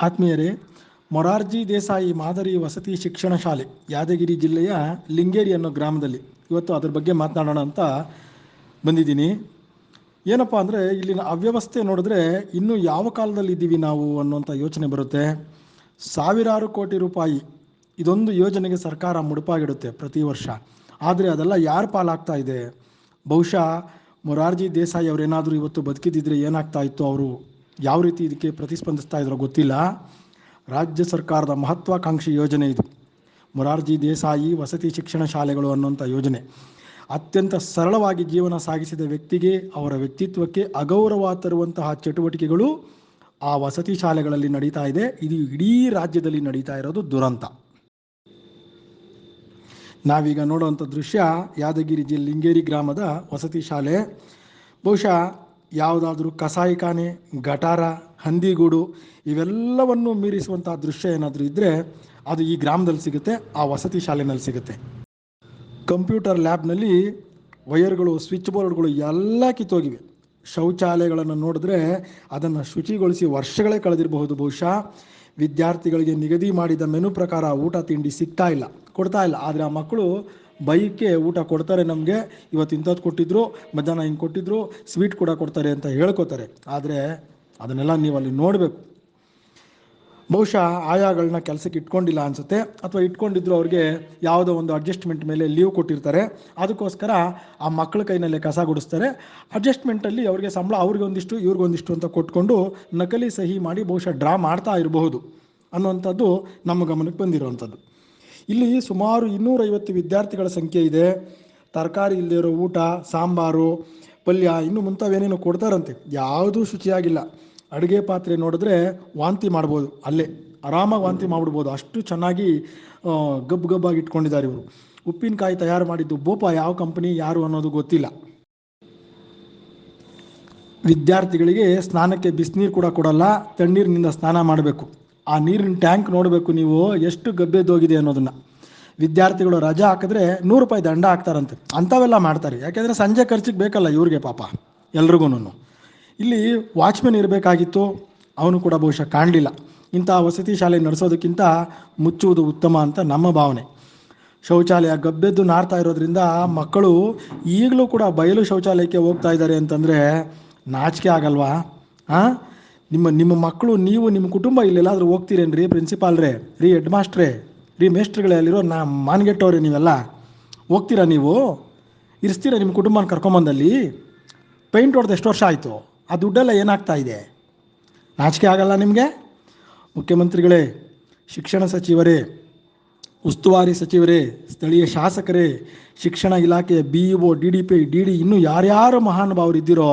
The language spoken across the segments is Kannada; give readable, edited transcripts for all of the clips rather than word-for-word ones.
ಆತ್ಮೀಯರೇ, ಮೊರಾರ್ಜಿ ದೇಸಾಯಿ ಮಾದರಿ ವಸತಿ ಶಿಕ್ಷಣ ಶಾಲೆ ಯಾದಗಿರಿ ಜಿಲ್ಲೆಯ ಲಿಂಗೇರಿ ಅನ್ನೋ ಗ್ರಾಮದಲ್ಲಿ ಇವತ್ತು ಅದ್ರ ಬಗ್ಗೆ ಮಾತನಾಡೋಣ ಅಂತ ಬಂದಿದ್ದೀನಿ. ಏನಪ್ಪ ಅಂದರೆ ಇಲ್ಲಿನ ಅವ್ಯವಸ್ಥೆ ನೋಡಿದ್ರೆ ಇನ್ನೂ ಯಾವ ಕಾಲದಲ್ಲಿ ಇದ್ದೀವಿ ನಾವು ಅನ್ನೋಂಥ ಯೋಚನೆ ಬರುತ್ತೆ. ಸಾವಿರಾರು ಕೋಟಿ ರೂಪಾಯಿ ಇದೊಂದು ಯೋಜನೆಗೆ ಸರ್ಕಾರ ಮುಡುಪಾಗಿಡುತ್ತೆ ಪ್ರತಿ ವರ್ಷ. ಆದರೆ ಅದೆಲ್ಲ ಯಾರ ಪಾಲಾಗ್ತಾ ಇದೆ? ಬಹುಶಃ ಮೊರಾರ್ಜಿ ದೇಸಾಯಿ ಅವರೇನಾದರೂ ಇವತ್ತು ಬದುಕಿದ್ದಿದ್ರೆ ಏನಾಗ್ತಾ ಇತ್ತು, ಅವರು ಯಾವ ರೀತಿ ಇದಕ್ಕೆ ಪ್ರತಿಸ್ಪಂದಿಸ್ತಾ ಇದ್ರೋ ಗೊತ್ತಿಲ್ಲ. ರಾಜ್ಯ ಸರ್ಕಾರದ ಮಹತ್ವಾಕಾಂಕ್ಷಿ ಯೋಜನೆ ಇದು, ಮೊರಾರ್ಜಿ ದೇಸಾಯಿ ವಸತಿ ಶಿಕ್ಷಣ ಶಾಲೆಗಳು ಅನ್ನುವಂಥ ಯೋಜನೆ. ಅತ್ಯಂತ ಸರಳವಾಗಿ ಜೀವನ ಸಾಗಿಸಿದ ವ್ಯಕ್ತಿಗೆ, ಅವರ ವ್ಯಕ್ತಿತ್ವಕ್ಕೆ ಅಗೌರವ ತರುವಂತಹ ಚಟುವಟಿಕೆಗಳು ಆ ವಸತಿ ಶಾಲೆಗಳಲ್ಲಿ ನಡೀತಾ ಇದೆ. ಇದು ಇಡೀ ರಾಜ್ಯದಲ್ಲಿ ನಡೀತಾ ಇರೋದು ದುರಂತ. ನಾವೀಗ ನೋಡುವಂಥ ದೃಶ್ಯ ಯಾದಗಿರಿ ಜಿಲ್ಲೆ ಲಿಂಗೇರಿ ಗ್ರಾಮದ ವಸತಿ ಶಾಲೆ. ಬಹುಶಃ ಯಾವುದಾದ್ರೂ ಕಸಾಯಿಖಾನೆ, ಗಟಾರ, ಹಂದಿಗೂಡು ಇವೆಲ್ಲವನ್ನು ಮೀರಿಸುವಂಥ ದೃಶ್ಯ ಏನಾದರೂ ಇದ್ದರೆ ಅದು ಈ ಗ್ರಾಮದಲ್ಲಿ ಸಿಗುತ್ತೆ, ಆ ವಸತಿ ಶಾಲೆಯಲ್ಲಿ ಸಿಗುತ್ತೆ. ಕಂಪ್ಯೂಟರ್ ಲ್ಯಾಬ್ನಲ್ಲಿ ವೈರ್ಗಳು, ಸ್ವಿಚ್ ಬೋರ್ಡ್ಗಳು ಎಲ್ಲ ಕಿತ್ತೋಗಿವೆ. ಶೌಚಾಲಯಗಳನ್ನು ನೋಡಿದ್ರೆ ಅದನ್ನು ಶುಚಿಗೊಳಿಸಿ ವರ್ಷಗಳೇ ಕಳೆದಿರಬಹುದು. ಬಹುಶಃ ವಿದ್ಯಾರ್ಥಿಗಳಿಗೆ ನಿಗದಿ ಮಾಡಿದ ಮೆನು ಪ್ರಕಾರ ಊಟ ತಿಂಡಿ ಕೊಡ್ತಾ ಇಲ್ಲ. ಆದರೆ ಆ ಮಕ್ಕಳು ಬೈಕ್ಗೆ ಊಟ ಕೊಡ್ತಾರೆ, ನಮಗೆ ಇವತ್ತು ಇಂಥದ್ದು ಕೊಟ್ಟಿದ್ರು, ಮಧ್ಯಾಹ್ನ ಹಿಂಗೆ ಕೊಟ್ಟಿದ್ರು, ಸ್ವೀಟ್ ಕೂಡ ಕೊಡ್ತಾರೆ ಅಂತ ಹೇಳ್ಕೊತಾರೆ. ಆದರೆ ಅದನ್ನೆಲ್ಲ ನೀವು ಅಲ್ಲಿ ನೋಡಬೇಕು. ಬಹುಶಃ ಆಯಾಗಳನ್ನ ಕೆಲಸಕ್ಕೆ ಇಟ್ಕೊಂಡಿಲ್ಲ ಅನಿಸುತ್ತೆ, ಅಥವಾ ಇಟ್ಕೊಂಡಿದ್ರು ಅವ್ರಿಗೆ ಯಾವುದೋ ಒಂದು ಅಡ್ಜಸ್ಟ್ಮೆಂಟ್ ಮೇಲೆ ಲೀವ್ ಕೊಟ್ಟಿರ್ತಾರೆ. ಅದಕ್ಕೋಸ್ಕರ ಆ ಮಕ್ಕಳ ಕೈನಲ್ಲೇ ಕಸ ಗುಡಿಸ್ತಾರೆ. ಅಡ್ಜಸ್ಟ್ಮೆಂಟಲ್ಲಿ ಅವ್ರಿಗೆ ಸಂಬಳ ಅವ್ರಿಗೊಂದಿಷ್ಟು ಇವ್ರಿಗೊಂದಿಷ್ಟು ಅಂತ ಕೊಟ್ಕೊಂಡು ನಕಲಿ ಸಹಿ ಮಾಡಿ ಬಹುಶಃ ಡ್ರಾ ಮಾಡ್ತಾ ಇರಬಹುದು ಅನ್ನುವಂಥದ್ದು ನಮ್ಮ ಗಮನಕ್ಕೆ ಬಂದಿರುವಂಥದ್ದು. ಇಲ್ಲಿ ಸುಮಾರು 250 ವಿದ್ಯಾರ್ಥಿಗಳ ಸಂಖ್ಯೆ ಇದೆ. ತರಕಾರಿ ಇಲ್ಲದೆ ಇರೋ ಊಟ, ಸಾಂಬಾರು, ಪಲ್ಯ ಇನ್ನೂ ಮುಂತಾವೇನೇನೋ ಕೊಡ್ತಾರಂತೆ. ಯಾವುದೂ ಶುಚಿಯಾಗಿಲ್ಲ. ಅಡುಗೆ ಪಾತ್ರೆ ನೋಡಿದ್ರೆ ವಾಂತಿ ಮಾಡ್ಬೋದು, ಅಲ್ಲೇ ಆರಾಮಾಗಿ ವಾಂತಿ ಮಾಡಿಬಿಡ್ಬೋದು, ಅಷ್ಟು ಚೆನ್ನಾಗಿ ಗಬ್ಬಾಗಿ ಇಟ್ಕೊಂಡಿದ್ದಾರೆ ಇವರು. ಉಪ್ಪಿನಕಾಯಿ ತಯಾರು ಮಾಡಿದ್ದು ಬೋಪ, ಯಾವ ಕಂಪನಿ ಯಾರು ಅನ್ನೋದು ಗೊತ್ತಿಲ್ಲ. ವಿದ್ಯಾರ್ಥಿಗಳಿಗೆ ಸ್ನಾನಕ್ಕೆ ಬಿಸಿನೀರು ಕೂಡ ಕೊಡಲ್ಲ, ತಣ್ಣೀರಿನಿಂದ ಸ್ನಾನ ಮಾಡಬೇಕು. ಆ ನೀರಿನ ಟ್ಯಾಂಕ್ ನೋಡಬೇಕು ನೀವು, ಎಷ್ಟು ಗಬ್ಬೆದ್ದೋಗಿದೆ ಅನ್ನೋದನ್ನು. ವಿದ್ಯಾರ್ಥಿಗಳು ರಜೆ ಹಾಕಿದ್ರೆ 100 ರೂಪಾಯಿ ದಂಡ ಹಾಕ್ತಾರಂತೆ. ಅಂಥವೆಲ್ಲ ಮಾಡ್ತಾರೆ, ಯಾಕೆಂದರೆ ಸಂಜೆ ಖರ್ಚಿಗೆ ಬೇಕಲ್ಲ ಇವ್ರಿಗೆ, ಪಾಪ ಎಲ್ರಿಗೂ. ಇಲ್ಲಿ ವಾಚ್ಮೆನ್ ಇರಬೇಕಾಗಿತ್ತು, ಅವನು ಕೂಡ ಬಹುಶಃ ಕಾಣಲಿಲ್ಲ. ಇಂಥ ವಸತಿ ಶಾಲೆ ನಡೆಸೋದಕ್ಕಿಂತ ಮುಚ್ಚುವುದು ಉತ್ತಮ ಅಂತ ನಮ್ಮ ಭಾವನೆ. ಶೌಚಾಲಯ ಗಬ್ಬೆದ್ದು ನಾರ್ತಾ ಇರೋದ್ರಿಂದ ಮಕ್ಕಳು ಈಗಲೂ ಕೂಡ ಬಯಲು ಶೌಚಾಲಯಕ್ಕೆ ಹೋಗ್ತಾ ಇದ್ದಾರೆ ಅಂತಂದರೆ ನಾಚಿಕೆ ಆಗಲ್ವಾ? ನಿಮ್ಮ ಮಕ್ಕಳು, ನೀವು ನಿಮ್ಮ ಕುಟುಂಬ ಇಲ್ಲೆಲ್ಲಾದರೂ ಹೋಗ್ತೀರೇನ್ರಿ? ಪ್ರಿನ್ಸಿಪಾಲ್ರೇ, ಹೆಡ್ ಮಾಸ್ಟ್ರೇ, ಮೇಸ್ಟ್ರುಗಳೇ, ಅಲ್ಲಿರೋ ಮಾನ್ಗೆಟ್ಟವ್ರೆ, ನೀವೆಲ್ಲ ಹೋಗ್ತೀರಾ? ನೀವು ಇರಿಸ್ತೀರಾ ನಿಮ್ಮ ಕುಟುಂಬನ ಕರ್ಕೊಂಬಂದಲ್ಲಿ? ಪೇಂಟ್ ಹೊಡೆದು ಎಷ್ಟು ವರ್ಷ ಆಯಿತು? ಆ ದುಡ್ಡೆಲ್ಲ ಏನಾಗ್ತಾ ಇದೆ? ನಾಚಿಕೆ ಆಗಲ್ಲ ನಿಮಗೆ? ಮುಖ್ಯಮಂತ್ರಿಗಳೇ, ಶಿಕ್ಷಣ ಸಚಿವರೇ, ಉಸ್ತುವಾರಿ ಸಚಿವರೇ, ಸ್ಥಳೀಯ ಶಾಸಕರೇ, ಶಿಕ್ಷಣ ಇಲಾಖೆಯ BEO, DDP, DD ಇನ್ನೂ ಯಾರ್ಯಾರು ಮಹಾನುಭಾವರು ಇದ್ದೀರೋ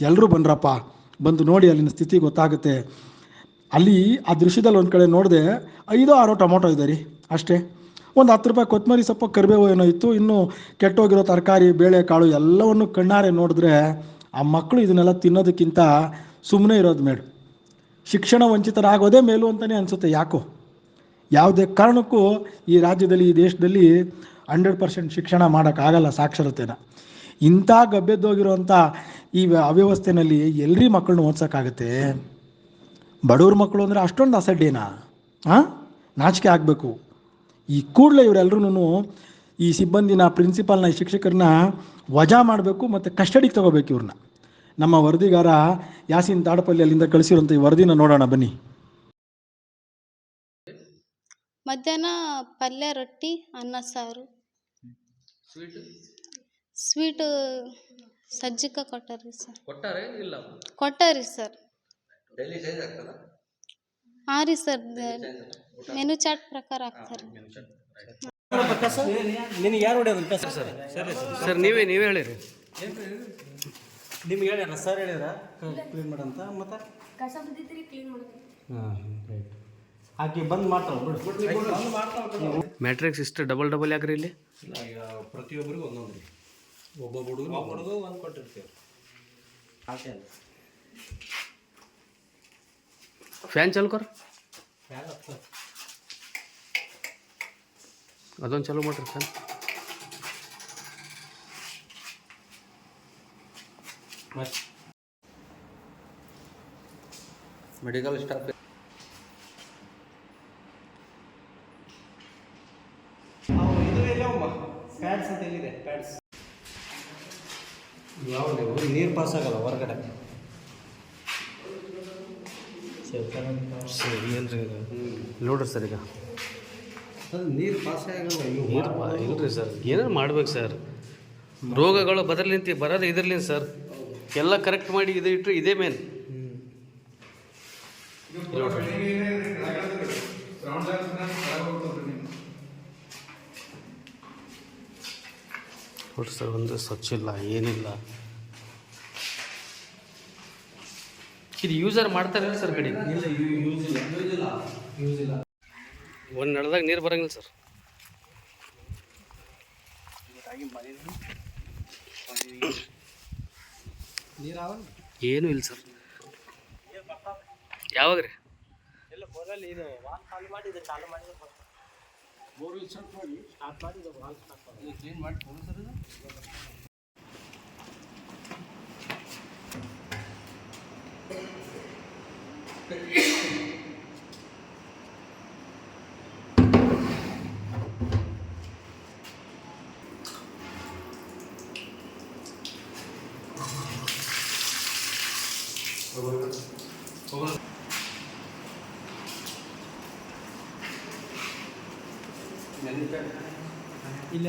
ಎಲ್ಲರೂ ಬನ್ರಪ್ಪ, ಬಂದು ನೋಡಿ ಅಲ್ಲಿನ ಸ್ಥಿತಿ ಗೊತ್ತಾಗುತ್ತೆ. ಅಲ್ಲಿ ಆ ದೃಶ್ಯದಲ್ಲಿ ಒಂದು ಕಡೆ ನೋಡಿದೆ, 5-6 ಟೊಮೊಟೊ ಇದೆ ರೀ, ಅಷ್ಟೇ. ಒಂದು 10 ರೂಪಾಯಿ ಕೊತ್ತಂಬರಿ ಸೊಪ್ಪು, ಕರಿಬೇವು ಏನೋ ಇತ್ತು. ಇನ್ನು ಕೆಟ್ಟೋಗಿರೋ ತರಕಾರಿ, ಬೇಳೆ ಕಾಳು ಎಲ್ಲವನ್ನು ಕಣ್ಣಾರೆ ನೋಡಿದ್ರೆ ಆ ಮಕ್ಕಳು ಇದನ್ನೆಲ್ಲ ತಿನ್ನೋದಕ್ಕಿಂತ ಸುಮ್ಮನೆ ಇರೋದು ಮೇಡು. ಶಿಕ್ಷಣ ವಂಚಿತರಾಗೋದೇ ಮೇಲು ಅಂತಲೇ ಅನಿಸುತ್ತೆ. ಯಾಕೋ ಯಾವುದೇ ಕಾರಣಕ್ಕೂ ಈ ರಾಜ್ಯದಲ್ಲಿ, ಈ ದೇಶದಲ್ಲಿ 100% ಶಿಕ್ಷಣ ಮಾಡೋಕ್ಕಾಗಲ್ಲ ಸಾಕ್ಷರತೆನ. ಇಂಥ ಗಬ್ಬೆದ್ದೋಗಿರೋಂಥ ಈ ಅವ್ಯವಸ್ಥೆಯಲ್ಲಿ ಎಲ್ಲರಿ ಮಕ್ಕಳನ್ನ ಓದ್ಸೋಕ್ಕಾಗತ್ತೆ? ಬಡವ್ರ ಮಕ್ಕಳು ಅಂದರೆ ಅಷ್ಟೊಂದು ಅಸಡ್ಡೇನಾ? ನಾಚಿಕೆ ಆಗಬೇಕು. ಈ ಕೂಡಲೇ ಇವರೆಲ್ಲರೂ ಈ ಸಿಬ್ಬಂದಿನ, ಪ್ರಿನ್ಸಿಪಾಲ್ನ, ಈ ಶಿಕ್ಷಕರನ್ನ ವಜಾ ಮಾಡಬೇಕು ಮತ್ತು ಕಸ್ಟಡಿಗೆ ತಗೋಬೇಕು ಇವ್ರನ್ನ. ನಮ್ಮ ವರದಿಗಾರ ಯಾಸೀನ್ ತಾಡಪಲ್ಲಿ ಅಲ್ಲಿಂದ ಕಳಿಸಿರುವಂಥ ಈ ವರದಿನ ನೋಡೋಣ ಬನ್ನಿ. ಮಧ್ಯಾಹ್ನ ಪಲ್ಯ, ರೊಟ್ಟಿ, ಅನ್ನ ಸಾರು. ಸ್ವೀಟು ಸಜ್ಜಿಕ ಕೊಟ್ಟಾರಿ ಸರ್. ಕೊಟ್ಟಾರಿ ಸರ್. ಹಾಂ ರೀ ಸರ್, ಮೆನು ಚಾರ್ಟ್ ಪ್ರಕಾರ ಹಾಕ್ತಾರೆ. ಸರ್ ನೀವೇ ಹೇಳಿರಿ. ನಿಮ್ಗೆ ಹೇಳ್ಯಾರ ಸರ್? ಹೇಳ್ಯಾರ ಕ್ಲೀನ್ ಮಾಡಂತ? ಮತ್ತು ಆಕೆ ಬಂದು ಮಾಡ್ತಾವೆ ಬಿಡು. ಮ್ಯಾಟ್ರಿಕ್ಸ್ ಇಷ್ಟು ಡಬಲ್ ಯಾಕ್ರಿ ಇಲ್ಲಿ? ಪ್ರತಿಯೊಬ್ಬರಿಗೂ ಒಂದೊಂದು ರೀ. ಒಬ್ಬ ಹುಡುಗ ಒಂದು ಕೊಟ್ಟಿರ್ತೀವಿ. ಫ್ಯಾನ್ ಚಾಲು ಕರ್, ಅದೊಂದು ಚಾಲು ಮಾಡ್ರಿ ಫ್ಯಾನ್. मेडिकल स्टाफ ಪಾಸ್ ಆಗಲ್ಲ ಹೊರಗಡೆ. ಸರ್ ಏನು ರೀ ನೋಡ್ರಿ ಸರ್ ಈಗ ಅದು ನೀರು ಪಾಸೇ ಆಗಲ್ಲ. ನೀರು ಇಲ್ರಿ ಸರ್ ಏನಾರು ಮಾಡ್ಬೇಕು ಸರ್. ರೋಗಗಳು ಬದಲಿಂತ ಬರೋದು ಇದ್ರಲಿಂದ ಸರ್. ಎಲ್ಲ ಕರೆಕ್ಟ್ ಮಾಡಿ ಇದು ಇಟ್ಟರೆ ಇದೇ ಮೇನ್. ನೋಡ್ರಿ ಸರ್ ಒಂದು ಸ್ವಚ್ಛ ಇಲ್ಲ ಏನಿಲ್ಲ. ಇದು ಯೂಸರ್ ಮಾಡ್ತಾರೆ ಸರ್ ಗಡಿ ಒಂದು ನಡೆದಾಗ ನೀರು ಬರಂಗಿಲ್ಲ ಸರ್. ಏನೂ ಇಲ್ಲ ಸರ್. ಯಾವಾಗ ರೀ ಇಲ್ಲ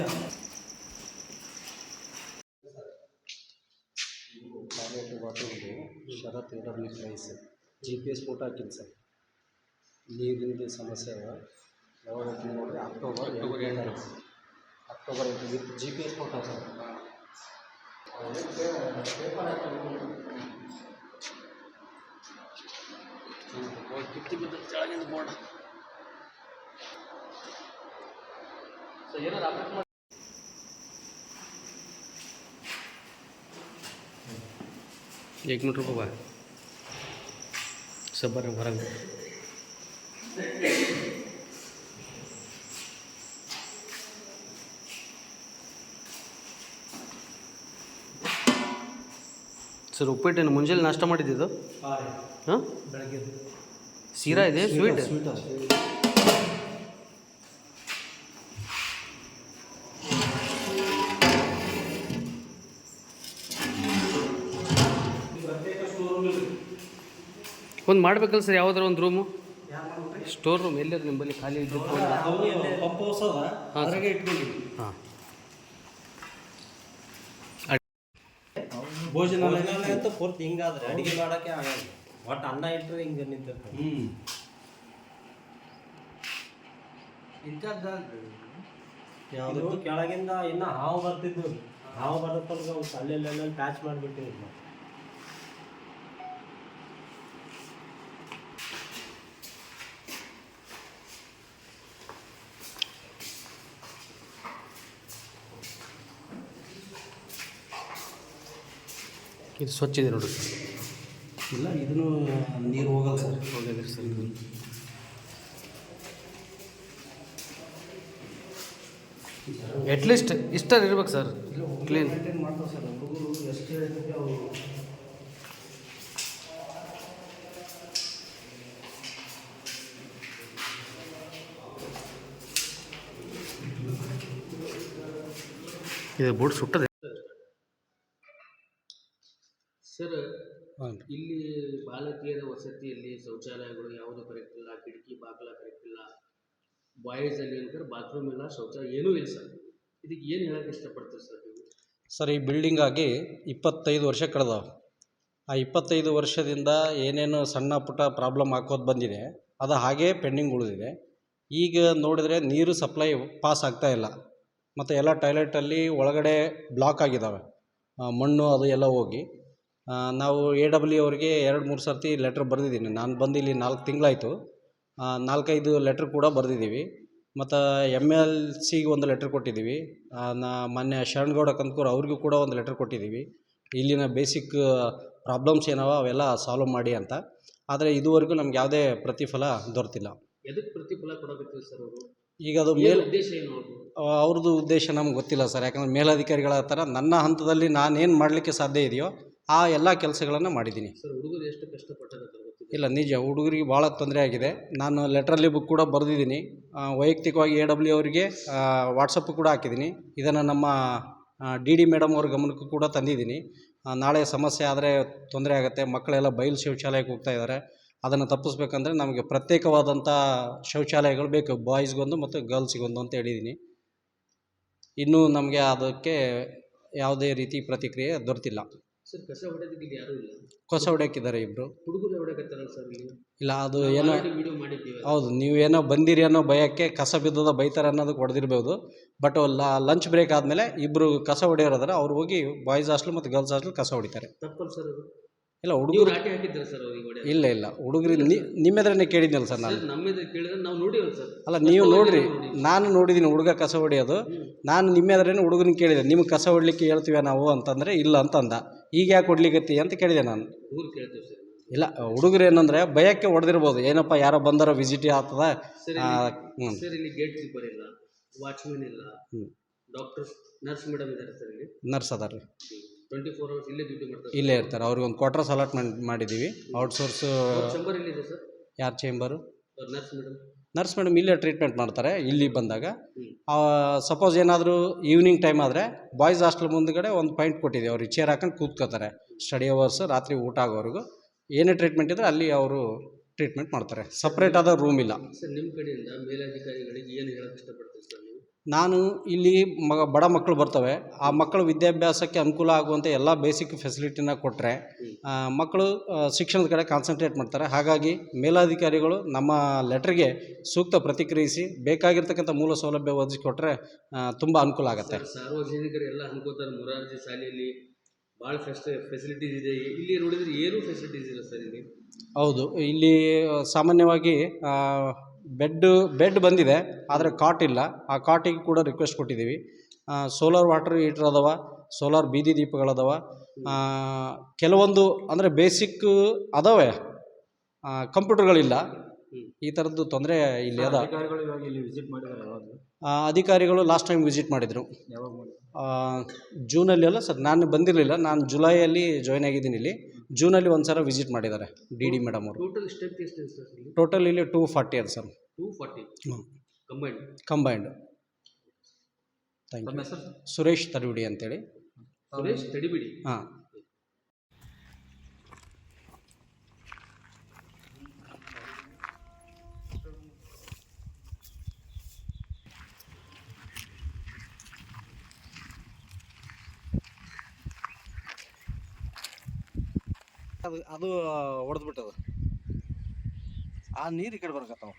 ಟಾಯ್ಲೆಟ್ ಬಾತ್ರೂಮ್ದು ಶರತ್ AW ಪ್ರೈಸ್ GPS ಫೋಟೋ ಹಾಕಿದ್ದು ಸರ್. ನೀರಿನ ಸಮಸ್ಯೆ ಯಾವಾಗ ನೋಡಿದ್ರೆ October with GPS photo sir. एक मिनट रुको बा सब ಹೊರಗೆ ಸರ್ ಉಪ್ಪಿಟ್ಟೇನು ಮುಂಜಾನೆ ನಾಷ್ಟ ಮಾಡಿದ್ದು? ಹಾಂ ಬೆಳಗ್ಗೆ ಸೀರಾ ಇದೆ ಸ್ವೀಟ್. ಒಂದು ಮಾಡ್ಬೇಕಲ್ಲ ಸರ್ ಯಾವುದಾರ ಒಂದು ರೂಮು ಸ್ಟೋರ್ ರೂಮ್ ಎಲ್ಲರೂ ನಿಮ್ಮಲ್ಲಿ ಖಾಲಿ ಇದ್ದು ಪಂಪ್ ಹೊಸದ ಅದ್ರಾಗೆ ಇಟ್ಕೊಂಡಿದ್ವಿ. ಹಾಂ ಭೋಜನಾಲಯ ಅಂತ ಪೂರ್ತಿ ಹಿಂಗಾದ್ರೆ ಅಡುಗೆ ಮಾಡೋಕ್ಕೆ ಆಗಲ್ಲ. ಒಟ್ಟು ಅನ್ನ ಇಟ್ಟರೆ ಹಿಂಗೆ ನಿಂತಿರ್ತಾರೆ. ಯಾವುದು ಕೆಳಗಿಂದ ಇನ್ನು ಹಾವು ಬರ್ತಿದ್ವು. ಹಾವು ಬರತ್ತಲ್ಗ ಅವ್ರು ಅಲ್ಲೆಲ್ಲ ಪ್ಯಾಚ್ ಮಾಡಿಬಿಟ್ಟಿದ್ರು. ಇದು ಸ್ವಚ್ಛ ಇದೆ ನೋಡಿರಿ. ಇಲ್ಲ ಇದನ್ನು ನೀರು ಹೋಗಲ್ಲ ಸರ್. ಹೋಗಿದ್ರಿ ಸರ್ ಇದು ಅಟ್ಲೀಸ್ಟ್ ಇಷ್ಟರ ಇರ್ಬೇಕು ಸರ್ ಕ್ಲೀನ್. ಮೇಂಟೈನ್ ಮಾಡ್ತಾರೆ ಸರ್ ಹುಡುಗರು ಎಷ್ಟು ಹೇಳಿದ್ರೆ ಅವರು. ಇದು ಬೋರ್ಡ್ ಸುಟ್ಟದೆ ಸರ್. ಇಲ್ಲಿ ಬಾಲಕಿಯರ ವಸತಿಯಲ್ಲಿ ಶೌಚಾಲಯಗಳು ಯಾವುದು ಕರೆಕ್ಟ್ ಇಲ್ಲ, ಕಿಟಕಿ ಬಾಗಿಲ ಕರೆಕ್ಟ್ ಇಲ್ಲ, ಬಾಯ್ಸಲ್ಲಿ ಅಂತಾರೆ ಬಾತ್ರೂಮ್ ಇಲ್ಲ, ಶೌಚಾಲಯ ಏನೂ ಇಲ್ಲ ಸರ್. ಇದಕ್ಕೆ ಏನು ಹೇಳೋಕ್ಕೆ ಇಷ್ಟಪಡ್ತೀರಿ ಸರ್ ನೀವು? ಸರ್ ಈ ಬಿಲ್ಡಿಂಗ್ ಆಗಿ 25 ವರ್ಷ ಕಳೆದವು. ಆ 25 ವರ್ಷದಿಂದ ಏನೇನು ಸಣ್ಣ ಪುಟ್ಟ ಪ್ರಾಬ್ಲಮ್ ಹಾಕೋದು ಬಂದಿದೆ ಅದು ಹಾಗೇ ಪೆಂಡಿಂಗ್ ಉಳಿದಿದೆ. ಈಗ ನೋಡಿದರೆ ನೀರು ಸಪ್ಲೈ ಪಾಸ್ ಆಗ್ತಾ ಇಲ್ಲ ಮತ್ತು ಎಲ್ಲ ಟಾಯ್ಲೆಟಲ್ಲಿ ಒಳಗಡೆ ಬ್ಲಾಕ್ ಆಗಿದ್ದಾವೆ, ಮಣ್ಣು ಅದು ಎಲ್ಲ ಹೋಗಿ. ನಾವು AW ಅವರಿಗೆ 2-3 ಸರ್ತಿ ಲೆಟ್ರ್ ಬರೆದಿದ್ದೀನಿ. ನಾನು ಬಂದು ಇಲ್ಲಿ 4 ತಿಂಗಳಾಯಿತು. 4-5 ಲೆಟ್ರ್ ಕೂಡ ಬರೆದಿದ್ದೀವಿ. ಮತ್ತು MLCಗೆ ಒಂದು ಲೆಟ್ರ್ ಕೊಟ್ಟಿದ್ದೀವಿ. ಮೊನ್ನೆ ಶರಣಗೌಡ ಕಂದಕೂರು ಅವ್ರಿಗೂ ಕೂಡ ಒಂದು ಲೆಟ್ರ್ ಕೊಟ್ಟಿದ್ದೀವಿ. ಇಲ್ಲಿನ ಬೇಸಿಕ್ ಪ್ರಾಬ್ಲಮ್ಸ್ ಏನವ ಅವೆಲ್ಲ ಸಾಲ್ವ್ ಮಾಡಿ ಅಂತ. ಆದರೆ ಇದುವರೆಗೂ ನಮ್ಗೆ ಯಾವುದೇ ಪ್ರತಿಫಲ ದೊರೆತಿಲ್ಲ. ಎದಕ್ಕೆ ಪ್ರತಿಫಲ ಕೊಡೋಕತ್ತೀವಿ ಸರ್ ಅವರು? ಈಗ ಅದು ಉದ್ದೇಶ ಏನು ಅವ್ರದ್ದು ಉದ್ದೇಶ ನಮ್ಗೆ ಗೊತ್ತಿಲ್ಲ ಸರ್. ಯಾಕಂದರೆ ಮೇಲಧಿಕಾರಿಗಳ ಹತ್ರ ನನ್ನ ಹಂತದಲ್ಲಿ ನಾನೇನು ಮಾಡಲಿಕ್ಕೆ ಸಾಧ್ಯ ಇದೆಯೋ ಆ ಎಲ್ಲ ಕೆಲಸಗಳನ್ನು ಮಾಡಿದ್ದೀನಿ ಸರ್. ಹುಡುಗರು ಎಷ್ಟು ಕಷ್ಟಪಟ್ಟಾರೆ ಗೊತ್ತಿಲ್ಲ. ಇಲ್ಲ ನಿಜ, ಹುಡುಗರಿಗೆ ಭಾಳ ತೊಂದರೆ ಆಗಿದೆ. ನಾನು ಲೆಟ್ರಲ್ಲಿ ಬುಕ್ ಕೂಡ ಬರೆದಿದ್ದೀನಿ. ವೈಯಕ್ತಿಕವಾಗಿ AW ಅವರಿಗೆ ವಾಟ್ಸಪ್ಪು ಕೂಡ ಹಾಕಿದ್ದೀನಿ. ಇದನ್ನು ನಮ್ಮ DD ಮೇಡಮ್ ಅವ್ರ ಗಮನಕ್ಕೂ ಕೂಡ ತಂದಿದ್ದೀನಿ. ನಾಳೆ ಸಮಸ್ಯೆ ಆದರೆ ತೊಂದರೆ ಆಗುತ್ತೆ. ಮಕ್ಕಳೆಲ್ಲ ಬಯಲು ಶೌಚಾಲಯಕ್ಕೆ ಹೋಗ್ತಾ ಇದ್ದಾರೆ. ಅದನ್ನು ತಪ್ಪಿಸ್ಬೇಕಂದ್ರೆ ನಮಗೆ ಪ್ರತ್ಯೇಕವಾದಂಥ ಶೌಚಾಲಯಗಳು ಬೇಕು, ಬಾಯ್ಸ್ಗೊಂದು ಮತ್ತು ಗರ್ಲ್ಸಿಗೊಂದು ಅಂತ ಹೇಳಿದ್ದೀನಿ. ಇನ್ನೂ ನಮಗೆ ಅದಕ್ಕೆ ಯಾವುದೇ ರೀತಿ ಪ್ರತಿಕ್ರಿಯೆ ದೊರೆತಿಲ್ಲ. ಸರ್ ಕಸ ಹೊಡೆಯೋದಕ್ಕೆ ಇಲ್ಲಿ ಯಾರೂ ಇಲ್ಲ, ಕಸ ಹೊಡ್ಯಕ್ಕಿದ್ದಾರೆ ಇಬ್ಬರು. ಹುಡುಗರು ಹೊಡೆಯಕತ್ತಾರಲ್ಲ ಸರ್ ಇಲ್ಲಿ? ಇಲ್ಲ, ಅದು ಏನೋ ವಿಡಿಯೋ ಮಾಡಿದ್ದೀವಿ. ಹೌದು, ನೀವೇನೋ ಬಂದಿರಿ ಅನ್ನೋ ಭಯಕ್ಕೆ ಕಸ ಬಿದ್ದದ ಬೈತಾರೆ ಅನ್ನೋದಕ್ಕೆ ಹೊಡೆದಿರ್ಬೋದು. ಬಟ್ ಲಂಚ್ ಬ್ರೇಕ್ ಆದಮೇಲೆ ಇಬ್ಬರು ಕಸ ಹೊಡೆಯೋರಾದ್ರೆ ಅವ್ರು ಹೋಗಿ ಬಾಯ್ಸ್ ಹಾಸ್ಟೆಲ್ ಮತ್ತು ಗರ್ಲ್ಸ್ ಹಾಸ್ಟೆಲ್ ಕಸ ಹೊಡಿತಾರೆ. ತಪ್ಪಲ್ಲ ಸರ್ ಅದು? ಇಲ್ಲ, ನೀವು ಹುಡುಗರು ರಾಟಿ ಹಾಕಿದ್ದೀರಾ ಸರ್ ಅವ್ರಿಗೆ ಹೊಡೆಯೋದು? ಇಲ್ಲ ಹುಡುಗರು ನಿಮ್ಮೆದ್ರನ್ನೇ ಕೇಳಿದ್ನಲ್ಲ ಸರ್ ನಾನು. ಸರ್ ನಮ್ಮಿಂದ ಕೇಳಿದ್ರೆ ನಾವು ನೋಡಿವಲ್ಲ ಸರ್. ಅಲ್ಲ, ನೀವು ನೋಡ್ರಿ, ನಾನು ನೋಡಿದ್ದೀನಿ ಹುಡುಗ ಕಸ ಹೊಡೆಯೋದು. ನಾನು ನಿಮ್ಮೆದ್ರೇನು ಹುಡುಗನ ಕೇಳಿದೆ, ನಿಮ್ಗೆ ಕಸ ಹೊಡ್ಲಿಕ್ಕೆ ಹೇಳ್ತೀವಿ ನಾವು ಅಂತಂದರೆ ಇಲ್ಲ ಅಂತಂದ. ಈಗ ಯಾಕೆ ಹೊಡ್ಲಿಕತ್ತಿ ಅಂತ ಕೇಳಿದೆ ನಾನು. ಹುಡುಗರು ಕೇಳ್ತೀವಿ ಸರ್. ಇಲ್ಲ, ಹುಡುಗರು ಏನಂದರೆ ಭಯಕ್ಕೆ ಹೊಡೆದಿರ್ಬೋದು, ಏನಪ್ಪ ಯಾರೋ ಬಂದಾರೋ ವಿಸಿಟ್ ಆಗ್ತದ. ಸರ್ ಇಲ್ಲಿ ಗೇಟ್ ಕೀಪರ್ ಇಲ್ಲ, ವಾಚ್ಮನ್ ಇಲ್ಲ, ಡಾಕ್ಟರ್ ನರ್ಸ್ ಮೇಡಮ್ ಇದ್ದಾರೆ ಸರ್ ಇಲ್ಲಿ? ನರ್ಸ್ ಅದಾರ ರೀ, 24 hours ಇಲ್ಲೇ ಡ್ಯೂಟಿ ಮಾಡ್ತಾರೆ, ಇಲ್ಲೇ ಇರ್ತಾರೆ. ಅವ್ರಿಗೆ ಒಂದು ಕ್ವಾರ್ಟರ್ಸ್ ಅಲಾಟ್ಮೆಂಟ್ ಮಾಡಿದ್ದೀವಿ. ಔಟ್ಸೋರ್ಸು. ಚೇಂಬರ್ ಎಲ್ಲಿದೆ ಸರ್? ಯಾರು ಚೇಂಬರು? ನರ್ಸ್ ಮೇಡಮ್ ಇಲ್ಲೇ ಟ್ರೀಟ್ಮೆಂಟ್ ಮಾಡ್ತಾರೆ. ಇಲ್ಲಿ ಬಂದಾಗ ಸಪೋಸ್ ಏನಾದರೂ ಈವ್ನಿಂಗ್ ಟೈಮ್ ಆದರೆ ಬಾಯ್ಸ್ ಹಾಸ್ಟೆಲ್ ಮುಂದ್ಗಡೆ ಒಂದು ಪಾಯಿಂಟ್ ಕೊಟ್ಟಿದ್ದೀವಿ, ಅವ್ರಿಗೆ ಚೇರ್ ಹಾಕೊಂಡು ಕೂತ್ಕೋತಾರೆ. ಸ್ಟಡಿ ಅವರ್ಸ್ ರಾತ್ರಿ ಊಟ ಆಗೋವರೆಗೂ ಏನೇ ಟ್ರೀಟ್ಮೆಂಟ್ ಇದ್ದರೆ ಅಲ್ಲಿ ಅವರು ಟ್ರೀಟ್ಮೆಂಟ್ ಮಾಡ್ತಾರೆ. ಸಪ್ರೇಟ್ ಆದ ರೂಮ್ ಇಲ್ಲ. ಸರ್ ನಿಮ್ಮ ಕಡೆಯಿಂದ ಮೇಲಧಿಕಾರಿಗಳಿಗೆ ಏನು ಹೇಳಕ್ಕೆ ಇಷ್ಟಪಡ್ತೀವಿ ಸರ್ ನೀವು? ನಾನು ಇಲ್ಲಿ ಬಡ ಮಕ್ಕಳು ಬರ್ತವೆ, ಆ ಮಕ್ಕಳು ವಿದ್ಯಾಭ್ಯಾಸಕ್ಕೆ ಅನುಕೂಲ ಆಗುವಂಥ ಎಲ್ಲ ಬೇಸಿಕ್ ಫೆಸಿಲಿಟಿನ ಕೊಟ್ಟರೆ ಮಕ್ಕಳು ಶಿಕ್ಷಣದ ಕಡೆ ಕಾನ್ಸಂಟ್ರೇಟ್ ಮಾಡ್ತಾರೆ. ಹಾಗಾಗಿ ಮೇಲಾಧಿಕಾರಿಗಳು ನಮ್ಮ ಲೆಟ್ರಿಗೆ ಸೂಕ್ತ ಪ್ರತಿಕ್ರಿಯಿಸಿ ಬೇಕಾಗಿರ್ತಕ್ಕಂಥ ಮೂಲ ಸೌಲಭ್ಯ ಒದಗಿಸಿಕೊಟ್ರೆ ತುಂಬ ಅನುಕೂಲ ಆಗುತ್ತೆ. ಸಾರ್ವಜನಿಕರು ಎಲ್ಲ ಅನ್ಕೋತಾರೆ ಮೊರಾರ್ಜಿ ಶಾಲೆಯಲ್ಲಿ ಭಾಳ ಫೆಸಿಲಿಟೀಸ್ ಇದೆ, ಇಲ್ಲಿ ನೋಡಿದರೆ ಏನೂ ಫೆಸಿಲಿಟೀಸ್ ಇಲ್ಲ ಸರ್ ಇಲ್ಲಿ. ಹೌದು, ಇಲ್ಲಿ ಸಾಮಾನ್ಯವಾಗಿ ಬೆಡ್ ಬಂದಿದೆ, ಆದರೆ ಕಾಟ್ ಇಲ್ಲ. ಆ ಕಾಟಿಗೆ ಕೂಡ ರಿಕ್ವೆಸ್ಟ್ ಕೊಟ್ಟಿದ್ದೀವಿ. ಸೋಲಾರ್ ವಾಟರ್ ಹೀಟ್ರ್ ಅದಾವ, ಸೋಲಾರ್ ಬೀದಿ ದೀಪಗಳದಾವ, ಕೆಲವೊಂದು ಅಂದರೆ ಬೇಸಿಕ್ ಅದಾವೆ, ಕಂಪ್ಯೂಟರ್ಗಳಿಲ್ಲ. ಈ ಥರದ್ದು ತೊಂದರೆ ಇಲ್ಲಿ ಅದ. ಅಧಿಕಾರಿಗಳು ಲಾಸ್ಟ್ ಟೈಮ್ ವಿಸಿಟ್ ಮಾಡಿದರು. ಜೂನಲ್ಲಿ ಅಲ್ಲ ಸರ್, ನಾನು ಬಂದಿರಲಿಲ್ಲ, ನಾನು ಜುಲೈಯಲ್ಲಿ ಜಾಯ್ನ್ ಆಗಿದ್ದೀನಿ. ಇಲ್ಲಿ ಜೂನಲ್ಲಿ ಒಂದು ಸಲ ವಿಸಿಟ್ ಮಾಡಿದ್ದಾರೆ ಡಿ ಮೇಡಮ್ ಅವರು. ಟೋಟಲ್ ಸ್ಟ್ರೆಂತ್ ಎಷ್ಟು ಸರ್ ಇಲ್ಲಿ? ಟೋಟಲ್ ಇಲ್ಲಿ 240 ಇದೆ sir. 240 combined. Thank you. Suresh ತಡಿಬಿಡಿ ಅಂತೇಳಿ. ಸುರೇಶ್ ತಡಿಬಿಡಿ. ಹಾಂ. ಅದು ಹೊಡೆದ್ಬಿಟ್ಟದು. ಆ ನೀರು ಈ ಕಡೆ ಬರ್ಕತ್ತಾವ.